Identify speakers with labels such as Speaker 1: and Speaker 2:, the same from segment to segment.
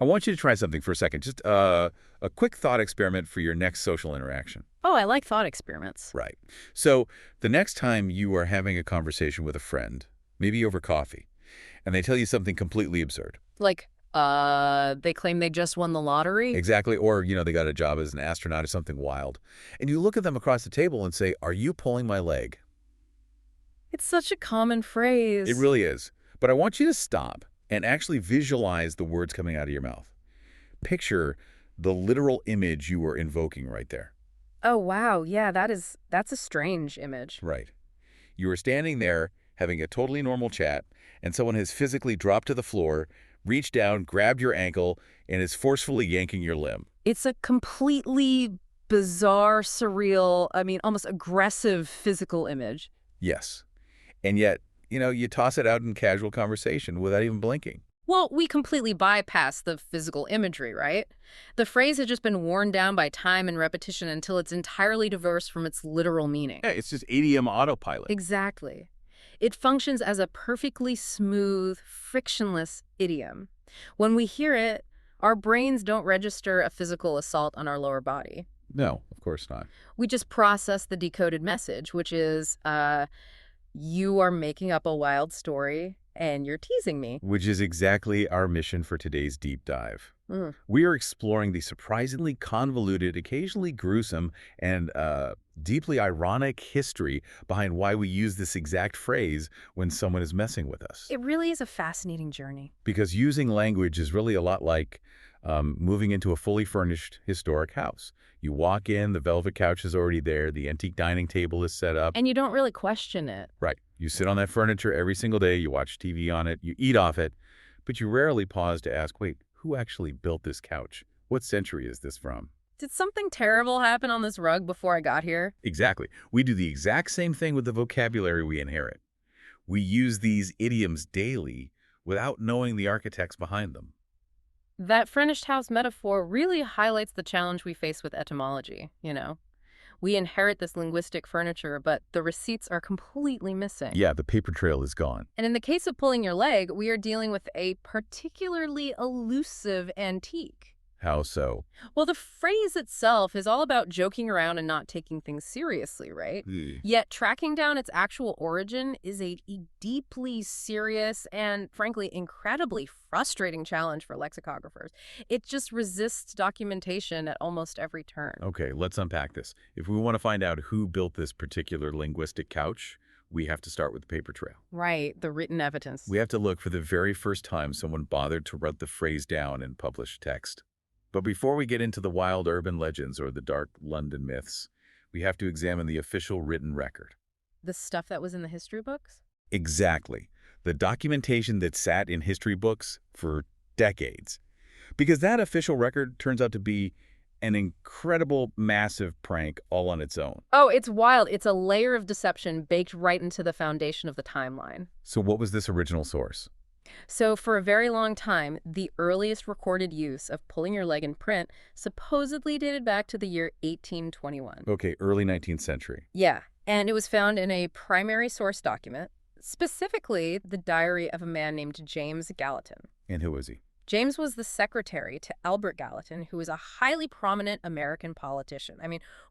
Speaker 1: I want you to try something for a second. Just a quick thought experiment for your next social interaction.
Speaker 2: Oh, I like thought experiments.
Speaker 1: Right. So the next time you are having a conversation with a friend, maybe over coffee, and they tell you something completely absurd.
Speaker 2: Like, they claim they just won the lottery?
Speaker 1: Exactly. Or, they got a job as an astronaut or something wild. And you look at them across the table and say, "Are you pulling my leg?"
Speaker 2: It's such a common phrase.
Speaker 1: It really is. But I want you to stop and actually visualize the words coming out of your mouth. Picture the literal image you were invoking right there.
Speaker 2: Oh, wow. Yeah, that's a strange image.
Speaker 1: Right. You were standing there having a totally normal chat, and someone has physically dropped to the floor, reached down, grabbed your ankle, and is forcefully yanking your limb.
Speaker 2: It's a completely bizarre, surreal, almost aggressive physical image.
Speaker 1: Yes. And yet, you toss it out in casual conversation without even blinking.
Speaker 2: Well, we completely bypass the physical imagery, right? The phrase has just been worn down by time and repetition until it's entirely divorced from its literal meaning.
Speaker 1: Yeah, it's just idiom autopilot.
Speaker 2: Exactly. It functions as a perfectly smooth, frictionless idiom. When we hear it, our brains don't register a physical assault on our lower body.
Speaker 1: No, of course not.
Speaker 2: We just process the decoded message, which is, you are making up a wild story and you're teasing me.
Speaker 1: Which is exactly our mission for today's deep dive. We are exploring the surprisingly convoluted, occasionally gruesome, and deeply ironic history behind why we use this exact phrase when someone is messing with us.
Speaker 2: It really is a fascinating journey.
Speaker 1: Because using language is really a lot like moving into a fully furnished historic house. You walk in, the velvet couch is already there, the antique dining table is set up.
Speaker 2: And you don't really question it.
Speaker 1: Right. You sit on that furniture every single day, you watch TV on it, you eat off it, but you rarely pause to ask, wait, who actually built this couch? What century is this from?
Speaker 2: Did something terrible happen on this rug before I got here?
Speaker 1: Exactly. We do the exact same thing with the vocabulary we inherit. We use these idioms daily without knowing the architects behind them.
Speaker 2: That furnished house metaphor really highlights the challenge we face with etymology, We inherit this linguistic furniture, but the receipts are completely missing.
Speaker 1: Yeah, the paper trail is gone.
Speaker 2: And in the case of pulling your leg, we are dealing with a particularly elusive antique.
Speaker 1: How so?
Speaker 2: Well, the phrase itself is all about joking around and not taking things seriously, right? Yet tracking down its actual origin is a deeply serious and, frankly, incredibly frustrating challenge for lexicographers. It just resists documentation at almost every turn.
Speaker 1: Okay, let's unpack this. If we want to find out who built this particular linguistic couch, we have to start with the paper trail.
Speaker 2: Right, the written evidence.
Speaker 1: We have to look for the very first time someone bothered to write the phrase down in published text. But before we get into the wild urban legends or the dark London myths, we have to examine the official written record.
Speaker 2: The stuff that was in the history books?
Speaker 1: Exactly. The documentation that sat in history books for decades. Because that official record turns out to be an incredible, massive prank all on its own.
Speaker 2: Oh, it's wild. It's a layer of deception baked right into the foundation of the timeline.
Speaker 1: So what was this original source?
Speaker 2: So for a very long time, the earliest recorded use of pulling your leg in print supposedly dated back to the year 1821.
Speaker 1: Okay, early 19th century.
Speaker 2: Yeah, and it was found in a primary source document, specifically the diary of a man named James Gallatine.
Speaker 1: And who was he?
Speaker 2: James was the secretary to Альберта Галлатина, who was a highly prominent American politician.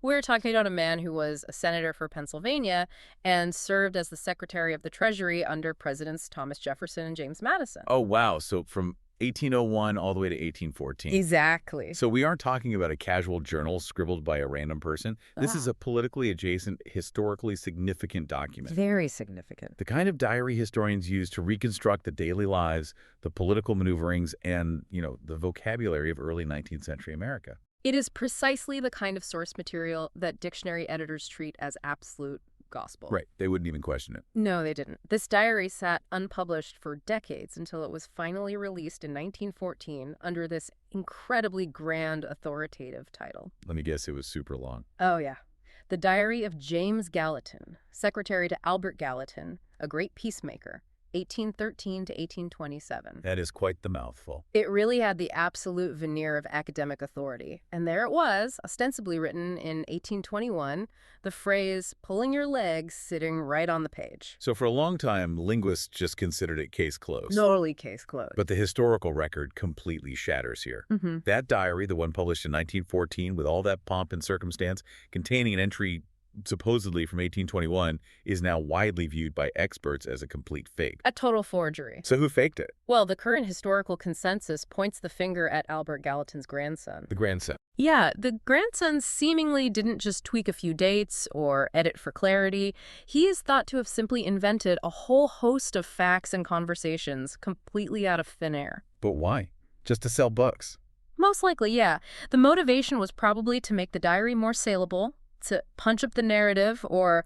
Speaker 2: We're talking about a man who was a senator for Pennsylvania and served as the secretary of the Treasury under Presidents Thomas Jefferson and James Madison.
Speaker 1: Oh, wow. So from 1801 all the way to 1814.
Speaker 2: Exactly.
Speaker 1: So we aren't talking about a casual journal scribbled by a random person. This is a politically adjacent, historically significant document.
Speaker 2: Very significant.
Speaker 1: The kind of diary historians use to reconstruct the daily lives, the political maneuverings, and, the vocabulary of early 19th century America.
Speaker 2: It is precisely the kind of source material that dictionary editors treat as absolute gospel.
Speaker 1: Right. They wouldn't even question it.
Speaker 2: No, they didn't. This diary sat unpublished for decades until it was finally released in 1914 under this incredibly grand authoritative title.
Speaker 1: Let me guess, it was super long.
Speaker 2: Oh, yeah. The Diary of James Gallatine, secretary to Альберта Галлатина, a great peacemaker, 1813 to 1827.
Speaker 1: That is quite the mouthful.
Speaker 2: It really had the absolute veneer of academic authority. And there it was, ostensibly written in 1821, the phrase, pulling your legs, sitting right on the page.
Speaker 1: So for a long time, linguists just considered it case closed.
Speaker 2: Totally case closed.
Speaker 1: But the historical record completely shatters here. That diary, the one published in 1914 with all that pomp and circumstance, containing an entry supposedly from 1821, is now widely viewed by experts as a complete fake.
Speaker 2: A total forgery.
Speaker 1: So who faked it?
Speaker 2: Well, the current historical consensus points the finger at Альберта Галлатин's grandson.
Speaker 1: The grandson.
Speaker 2: Yeah, the grandson seemingly didn't just tweak a few dates or edit for clarity. He is thought to have simply invented a whole host of facts and conversations completely out of thin air.
Speaker 1: But why? Just to sell books?
Speaker 2: Most likely, yeah. The motivation was probably to make the diary more saleable, to punch up the narrative, or,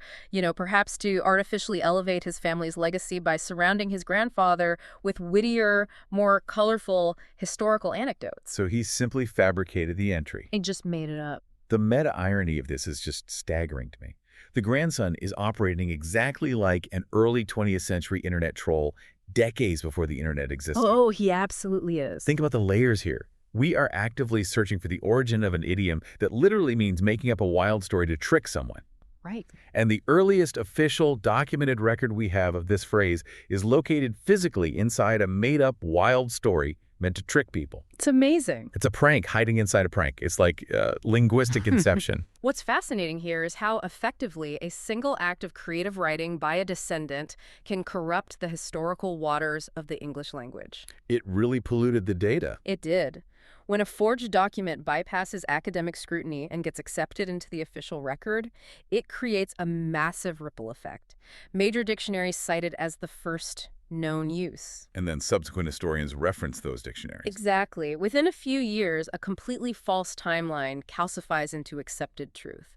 Speaker 2: perhaps to artificially elevate his family's legacy by surrounding his grandfather with wittier, more colorful historical anecdotes.
Speaker 1: So he simply fabricated the entry.
Speaker 2: He just made it up.
Speaker 1: The meta-irony of this is just staggering to me. The grandson is operating exactly like an early 20th century internet troll decades before the internet existed.
Speaker 2: Oh, he absolutely is.
Speaker 1: Think about the layers here. We are actively searching for the origin of an idiom that literally means making up a wild story to trick someone.
Speaker 2: Right.
Speaker 1: And the earliest official documented record we have of this phrase is located physically inside a made-up wild story meant to trick people.
Speaker 2: It's amazing.
Speaker 1: It's a prank hiding inside a prank. It's like linguistic inception.
Speaker 2: What's fascinating here is how effectively a single act of creative writing by a descendant can corrupt the historical waters of the English language.
Speaker 1: It really polluted the data.
Speaker 2: It did. When a forged document bypasses academic scrutiny and gets accepted into the official record, it creates a massive ripple effect. Major dictionaries cite it as the first known use.
Speaker 1: And then subsequent historians reference those dictionaries.
Speaker 2: Exactly. Within a few years, a completely false timeline calcifies into accepted truth.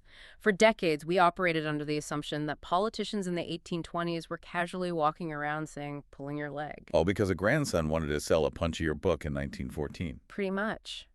Speaker 2: For decades, we operated under the assumption that politicians in the 1820s were casually walking around saying, pulling your leg.
Speaker 1: All because a grandson wanted to sell a punchier book in 1914.
Speaker 2: Pretty much.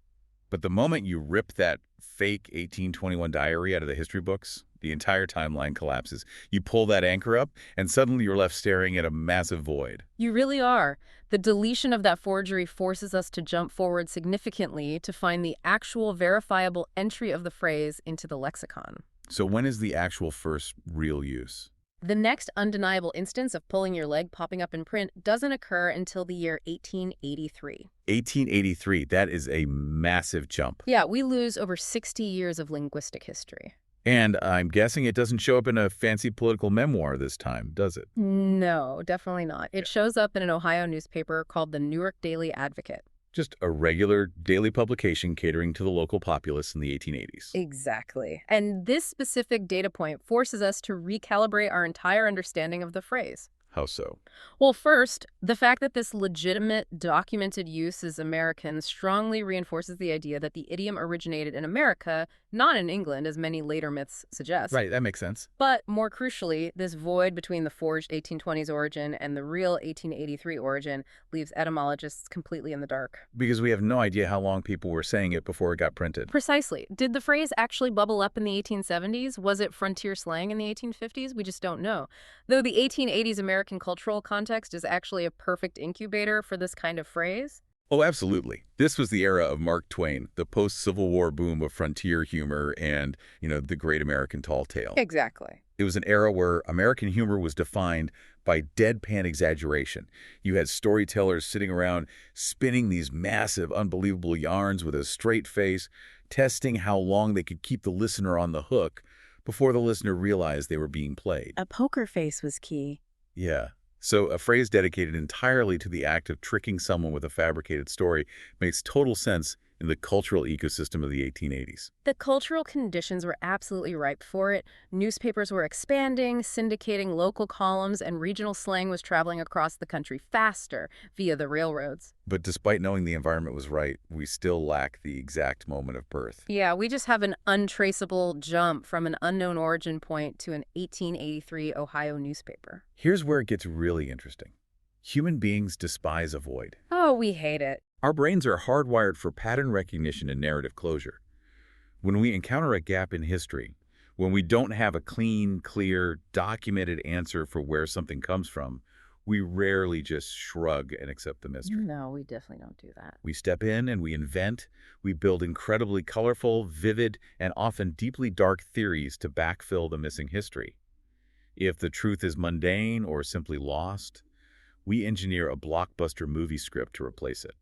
Speaker 1: But the moment you rip that fake 1821 diary out of the history books, the entire timeline collapses. You pull that anchor up, and suddenly you're left staring at a massive void.
Speaker 2: You really are. The deletion of that forgery forces us to jump forward significantly to find the actual verifiable entry of the phrase into the lexicon.
Speaker 1: So when is the actual first real use?
Speaker 2: The next undeniable instance of pulling your leg popping up in print doesn't occur until the year 1883.
Speaker 1: 1883, that is a massive jump.
Speaker 2: Yeah, we lose over 60 years of linguistic history.
Speaker 1: And I'm guessing it doesn't show up in a fancy political memoir this time, does it?
Speaker 2: No, definitely not. It shows up in an Ohio newspaper called the Newark Daily Advocate.
Speaker 1: Just a regular daily publication catering to the local populace in the 1880s.
Speaker 2: Exactly. And this specific data point forces us to recalibrate our entire understanding of the phrase.
Speaker 1: How so?
Speaker 2: Well, first, the fact that this legitimate, documented use is American strongly reinforces the idea that the idiom originated in America, not in England, as many later myths suggest.
Speaker 1: Right, that makes sense.
Speaker 2: But more crucially, this void between the forged 1820s origin and the real 1883 origin leaves etymologists completely in the dark.
Speaker 1: Because we have no idea how long people were saying it before it got printed.
Speaker 2: Precisely. Did the phrase actually bubble up in the 1870s? Was it frontier slang in the 1850s? We just don't know. Though the 1880s American cultural context is actually a perfect incubator for this kind of phrase.
Speaker 1: Oh, absolutely. This was the era of Mark Twain, the post-Civil War boom of frontier humor and, the great American tall tale.
Speaker 2: Exactly.
Speaker 1: It was an era where American humor was defined by deadpan exaggeration. You had storytellers sitting around spinning these massive, unbelievable yarns with a straight face, testing how long they could keep the listener on the hook before the listener realized they were being played.
Speaker 2: A poker face was key.
Speaker 1: Yeah. So a phrase dedicated entirely to the act of tricking someone with a fabricated story makes total sense in the cultural ecosystem of the 1880s.
Speaker 2: The cultural conditions were absolutely ripe for it. Newspapers were expanding, syndicating local columns, and regional slang was traveling across the country faster via the railroads.
Speaker 1: But despite knowing the environment was right, we still lack the exact moment of birth.
Speaker 2: Yeah, we just have an untraceable jump from an unknown origin point to an 1883 Ohio newspaper.
Speaker 1: Here's where it gets really interesting. Human beings despise a void.
Speaker 2: Oh, we hate it.
Speaker 1: Our brains are hardwired for pattern recognition and narrative closure. When we encounter a gap in history, when we don't have a clean, clear, documented answer for where something comes from, We rarely just shrug and accept the mystery.
Speaker 2: No, we definitely don't do that.
Speaker 1: We step in and we invent. We build incredibly colorful, vivid, and often deeply dark theories to backfill the missing history. If the truth is mundane or simply lost, we engineer a blockbuster movie script to replace it.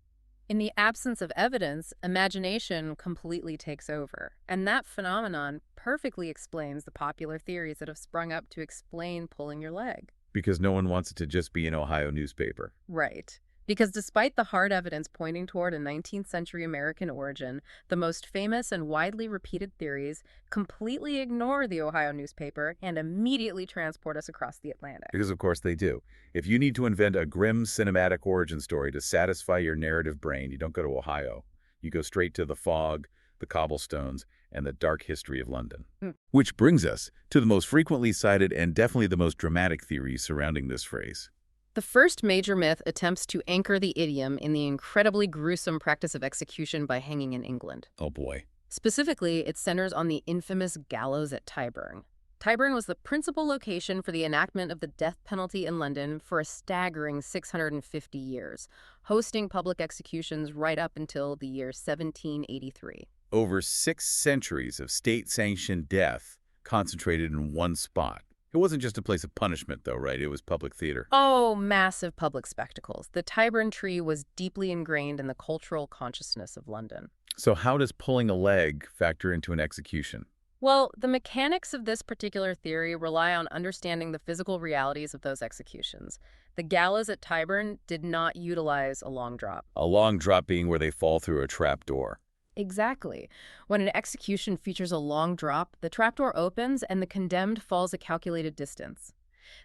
Speaker 2: In the absence of evidence, imagination completely takes over. And that phenomenon perfectly explains the popular theories that have sprung up to explain pulling your leg.
Speaker 1: Because no one wants it to just be an Ohio newspaper.
Speaker 2: Right. Because despite the hard evidence pointing toward a 19th century American origin, the most famous and widely repeated theories completely ignore the Ohio newspaper and immediately transport us across the Atlantic.
Speaker 1: Because of course they do. If you need to invent a grim cinematic origin story to satisfy your narrative brain, you don't go to Ohio. You go straight to the fog, the cobblestones, and the dark history of London. Which brings us to the most frequently cited and definitely the most dramatic theories surrounding this phrase.
Speaker 2: The first major myth attempts to anchor the idiom in the incredibly gruesome practice of execution by hanging in England.
Speaker 1: Oh boy.
Speaker 2: Specifically, it centers on the infamous gallows at Tyburn. Tyburn was the principal location for the enactment of the death penalty in London for a staggering 650 years, hosting public executions right up until the year 1783.
Speaker 1: Over 6 centuries of state-sanctioned death concentrated in one spot. It wasn't just a place of punishment, though, right? It was public theater.
Speaker 2: Oh, massive public spectacles. The Tyburn tree was deeply ingrained in the cultural consciousness of London.
Speaker 1: So how does pulling a leg factor into an execution?
Speaker 2: Well, the mechanics of this particular theory rely on understanding the physical realities of those executions. The gallows at Tyburn did not utilize a long drop.
Speaker 1: A long drop being where they fall through a trap door.
Speaker 2: Exactly. When an execution features a long drop, the trapdoor opens and the condemned falls a calculated distance.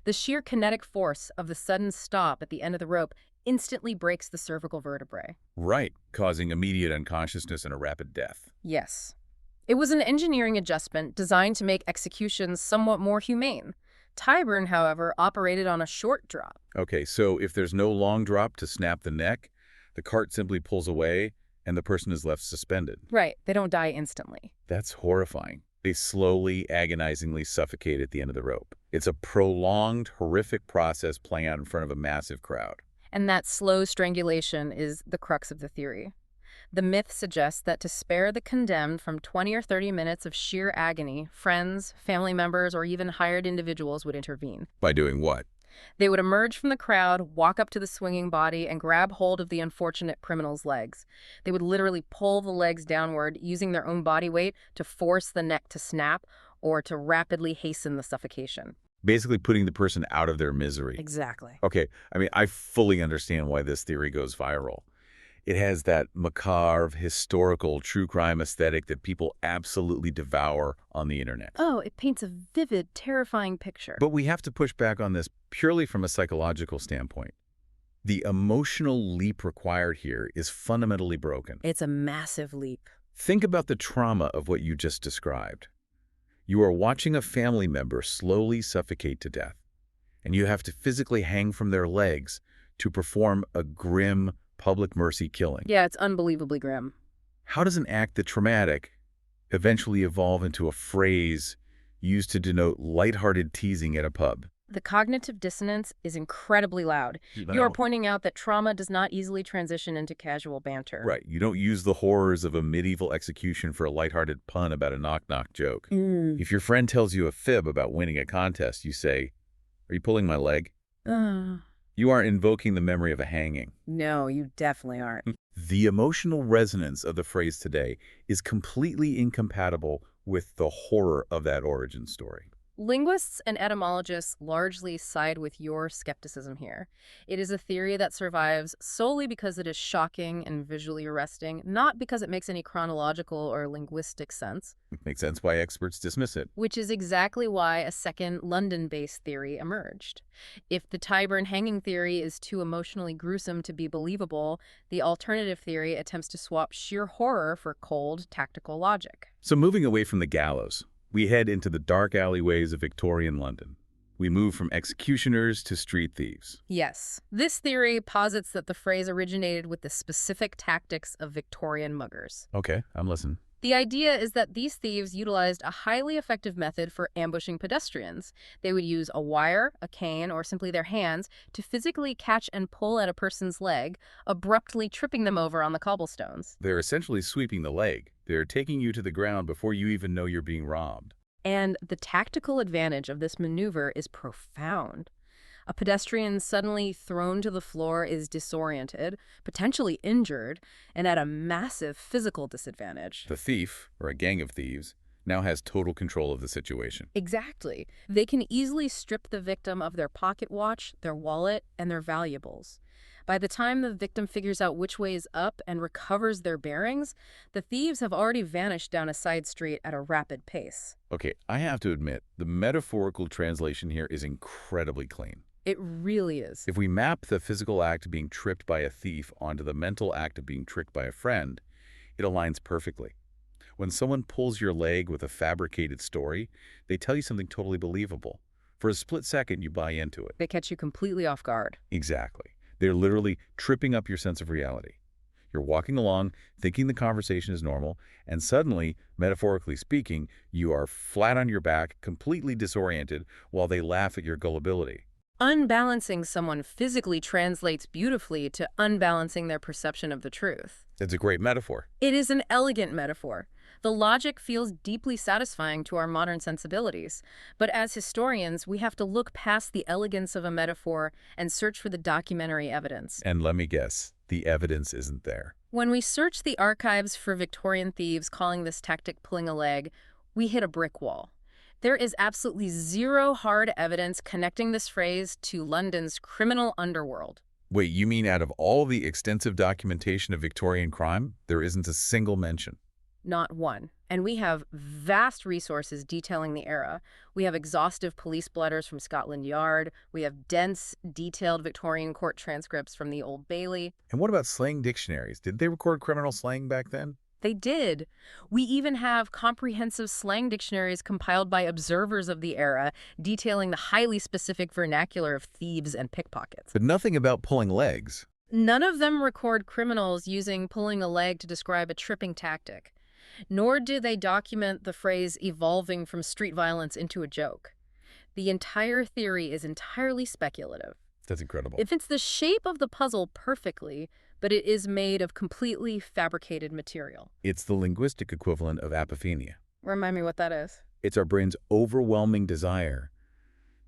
Speaker 2: The sheer kinetic force of the sudden stop at the end of the rope instantly breaks the cervical vertebrae.
Speaker 1: Right, causing immediate unconsciousness and a rapid death.
Speaker 2: Yes. It was an engineering adjustment designed to make executions somewhat more humane. Tyburn, however, operated on a short drop.
Speaker 1: Okay, so if there's no long drop to snap the neck, the cart simply pulls away and the person is left suspended.
Speaker 2: Right. They don't die instantly.
Speaker 1: That's horrifying. They slowly, agonizingly suffocate at the end of the rope. It's a prolonged, horrific process playing out in front of a massive crowd.
Speaker 2: And that slow strangulation is the crux of the theory. The myth suggests that to spare the condemned from 20 or 30 minutes of sheer agony, friends, family members, or even hired individuals would intervene.
Speaker 1: By doing what?
Speaker 2: They would emerge from the crowd, walk up to the swinging body, and grab hold of the unfortunate criminal's legs. They would literally pull the legs downward, using their own body weight to force the neck to snap or to rapidly hasten the suffocation.
Speaker 1: Basically putting the person out of their misery.
Speaker 2: Exactly.
Speaker 1: Okay, I mean, I fully understand why this theory goes viral. It has that macabre, historical, true crime aesthetic that people absolutely devour on the internet.
Speaker 2: Oh, it paints a vivid, terrifying picture.
Speaker 1: But we have to push back on this purely from a psychological standpoint. The emotional leap required here is fundamentally broken.
Speaker 2: It's a massive leap.
Speaker 1: Think about the trauma of what you just described. You are watching a family member slowly suffocate to death, and you have to physically hang from their legs to perform a grim, public mercy killing.
Speaker 2: Yeah, it's unbelievably grim.
Speaker 1: How does an act that traumatic eventually evolve into a phrase used to denote lighthearted teasing at a pub?
Speaker 2: The cognitive dissonance is incredibly loud. You are pointing out that trauma does not easily transition into casual banter.
Speaker 1: Right. You don't use the horrors of a medieval execution for a lighthearted pun about a knock-knock joke. If your friend tells you a fib about winning a contest, you say, "Are you pulling my leg?" You aren't invoking the memory of a hanging.
Speaker 2: No, you definitely aren't.
Speaker 1: The emotional resonance of the phrase today is completely incompatible with the horror of that origin story.
Speaker 2: Linguists and etymologists largely side with your skepticism here. It is a theory that survives solely because it is shocking and visually arresting, not because it makes any chronological or linguistic sense.
Speaker 1: It makes sense why experts dismiss it.
Speaker 2: Which is exactly why a second London-based theory emerged. If the Tyburn hanging theory is too emotionally gruesome to be believable, the alternative theory attempts to swap sheer horror for cold, tactical logic.
Speaker 1: So moving away from the gallows, we head into the dark alleyways of Victorian London. We move from executioners to street thieves.
Speaker 2: Yes. This theory posits that the phrase originated with the specific tactics of Victorian muggers.
Speaker 1: Okay, I'm listening.
Speaker 2: The idea is that these thieves utilized a highly effective method for ambushing pedestrians. They would use a wire, a cane, or simply their hands to physically catch and pull at a person's leg, abruptly tripping them over on the cobblestones.
Speaker 1: They're essentially sweeping the leg. They're taking you to the ground before you even know you're being robbed.
Speaker 2: And the tactical advantage of this maneuver is profound. A pedestrian suddenly thrown to the floor is disoriented, potentially injured, and at a massive physical disadvantage.
Speaker 1: The thief, or a gang of thieves, now has total control of the situation.
Speaker 2: Exactly. They can easily strip the victim of their pocket watch, their wallet, and their valuables. By the time the victim figures out which way is up and recovers their bearings, the thieves have already vanished down a side street at a rapid pace.
Speaker 1: Okay, I have to admit, the metaphorical translation here is incredibly clean.
Speaker 2: It really is.
Speaker 1: If we map the physical act of being tripped by a thief onto the mental act of being tricked by a friend, it aligns perfectly. When someone pulls your leg with a fabricated story, they tell you something totally believable. For a split second, you buy into it.
Speaker 2: They catch you completely off guard.
Speaker 1: Exactly. They're literally tripping up your sense of reality. You're walking along, thinking the conversation is normal, and suddenly, metaphorically speaking, you are flat on your back, completely disoriented, while they laugh at your gullibility.
Speaker 2: Unbalancing someone physically translates beautifully to unbalancing their perception of the truth.
Speaker 1: It's a great metaphor.
Speaker 2: It is an elegant metaphor. The logic feels deeply satisfying to our modern sensibilities. But as historians, we have to look past the elegance of a metaphor and search for the documentary evidence.
Speaker 1: And let me guess, the evidence isn't there.
Speaker 2: When we search the archives for Victorian thieves calling this tactic pulling a leg, we hit a brick wall. There is absolutely zero hard evidence connecting this phrase to London's criminal underworld.
Speaker 1: Wait, you mean out of all the extensive documentation of Victorian crime, there isn't a single mention?
Speaker 2: Not one. And we have vast resources detailing the era. We have exhaustive police blotters from Scotland Yard. We have dense, detailed Victorian court transcripts from the Old Bailey.
Speaker 1: And what about slang dictionaries? Did they record criminal slang back then?
Speaker 2: They did. We even have comprehensive slang dictionaries compiled by observers of the era, detailing the highly specific vernacular of thieves and pickpockets.
Speaker 1: But nothing about pulling legs.
Speaker 2: None of them record criminals using pulling a leg to describe a tripping tactic. Nor do they document the phrase evolving from street violence into a joke. The entire theory is entirely speculative.
Speaker 1: That's incredible.
Speaker 2: It fits the shape of the puzzle perfectly, but it is made of completely fabricated material.
Speaker 1: It's the linguistic equivalent of apophenia.
Speaker 2: Remind me what that is.
Speaker 1: It's our brain's overwhelming desire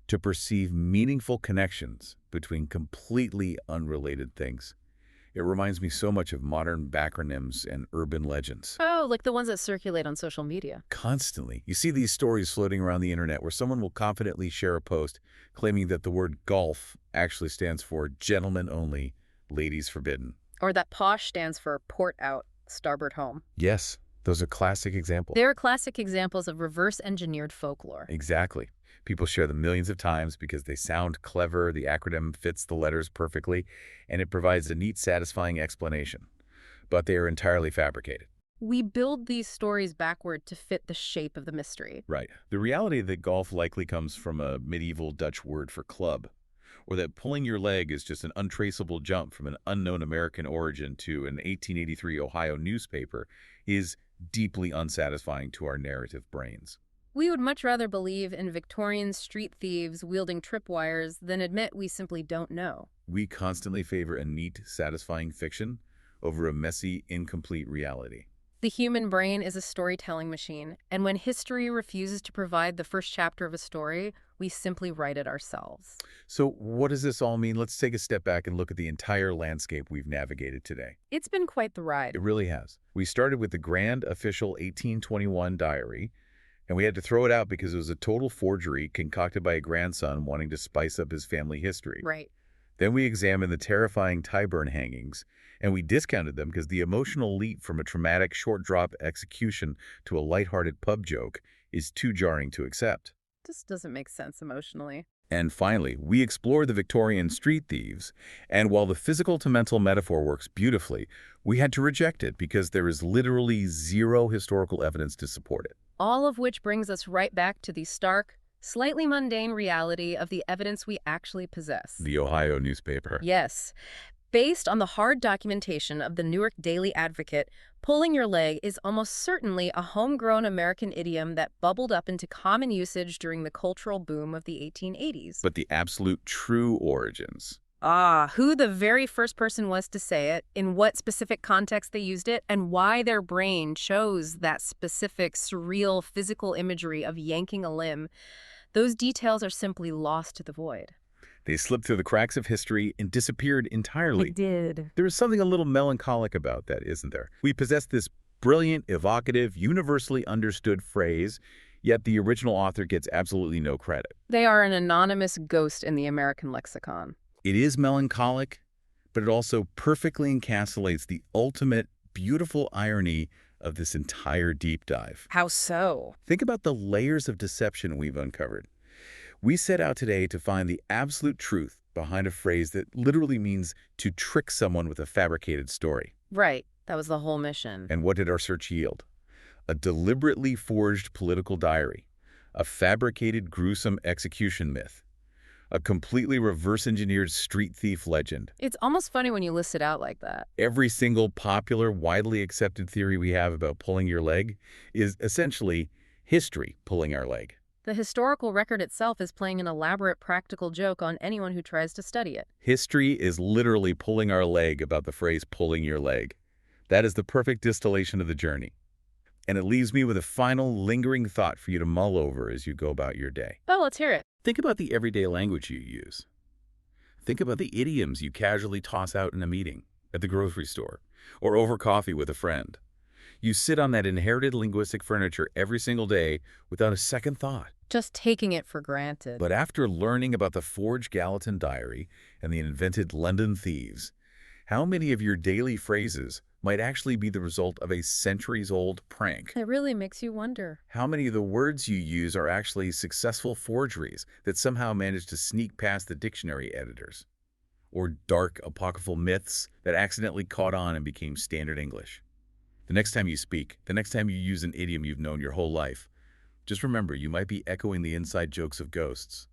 Speaker 1: to perceive meaningful connections between completely unrelated things. It reminds me so much of modern backronyms and urban legends.
Speaker 2: Oh, like the ones that circulate on social media.
Speaker 1: Constantly. You see these stories floating around the internet where someone will confidently share a post claiming that the word golf actually stands for gentlemen only, ladies forbidden.
Speaker 2: Or that posh stands for port out, starboard home.
Speaker 1: Yes, those are classic examples.
Speaker 2: They're classic examples of reverse-engineered folklore.
Speaker 1: Exactly. People share them millions of times because they sound clever, the acronym fits the letters perfectly, and it provides a neat, satisfying explanation. But they are entirely fabricated.
Speaker 2: We build these stories backward to fit the shape of the mystery.
Speaker 1: Right. The reality that golf likely comes from a medieval Dutch word for club, or that pulling your leg is just an untraceable jump from an unknown American origin to an 1883 Ohio newspaper, is deeply unsatisfying to our narrative brains.
Speaker 2: We would much rather believe in Victorian street thieves wielding tripwires than admit we simply don't know.
Speaker 1: We constantly favor a neat, satisfying fiction over a messy, incomplete reality.
Speaker 2: The human brain is a storytelling machine, and when history refuses to provide the first chapter of a story, we simply write it ourselves.
Speaker 1: So what does this all mean? Let's take a step back and look at the entire landscape we've navigated today.
Speaker 2: It's been quite the ride.
Speaker 1: It really has. We started with the grand official 1821 diary, and we had to throw it out because it was a total forgery concocted by a grandson wanting to spice up his family history.
Speaker 2: Right.
Speaker 1: Then we examined the terrifying Tyburn hangings, and we discounted them because the emotional leap from a traumatic short-drop execution to a lighthearted pub joke is too jarring to accept.
Speaker 2: This doesn't make sense emotionally.
Speaker 1: And finally, we explored the Victorian street thieves, and while the physical-to-mental metaphor works beautifully, we had to reject it because there is literally zero historical evidence to support it.
Speaker 2: All of which brings us right back to the stark, slightly mundane reality of the evidence we actually possess.
Speaker 1: The Ohio newspaper.
Speaker 2: Yes. Based on the hard documentation of the Newark Daily Advocate, Pulling your leg is almost certainly a homegrown American idiom that bubbled up into common usage during the cultural boom of the 1880s.
Speaker 1: But the absolute true origins.
Speaker 2: Who the very first person was to say it, in what specific context they used it, and why their brain chose that specific surreal physical imagery of yanking a limb, those details are simply lost to the void.
Speaker 1: They slipped through the cracks of history and disappeared entirely.
Speaker 2: They did.
Speaker 1: There is something a little melancholic about that, isn't there? We possess this brilliant, evocative, universally understood phrase, yet the original author gets absolutely no credit.
Speaker 2: They are an anonymous ghost in the American lexicon.
Speaker 1: It is melancholic, but it also perfectly encapsulates the ultimate beautiful irony of this entire deep dive.
Speaker 2: How so?
Speaker 1: Think about the layers of deception we've uncovered. We set out today to find the absolute truth behind a phrase that literally means to trick someone with a fabricated story.
Speaker 2: Right. That was the whole mission.
Speaker 1: And what did our search yield? A deliberately forged political diary, a fabricated gruesome execution myth, a completely reverse-engineered street thief legend.
Speaker 2: It's almost funny when you list it out like that.
Speaker 1: Every single popular, widely accepted theory we have about pulling your leg is essentially history pulling our leg.
Speaker 2: The historical record itself is playing an elaborate practical joke on anyone who tries to study it.
Speaker 1: History is literally pulling our leg about the phrase pulling your leg. That is the perfect distillation of the journey. And it leaves me with a final lingering thought for you to mull over as you go about your day.
Speaker 2: Oh, let's hear it.
Speaker 1: Think about the everyday language you use. Think about the idioms you casually toss out in a meeting, at the grocery store, or over coffee with a friend. You sit on that inherited linguistic furniture every single day without a second thought.
Speaker 2: Just taking it for granted.
Speaker 1: But after learning about the forged Gallatin diary and the invented London thieves, how many of your daily phrases might actually be the result of a centuries-old prank?
Speaker 2: It really makes you wonder.
Speaker 1: How many of the words you use are actually successful forgeries that somehow managed to sneak past the dictionary editors? Or dark apocryphal myths that accidentally caught on and became standard English? The next time you speak, the next time you use an idiom you've known your whole life, just remember you might be echoing the inside jokes of ghosts.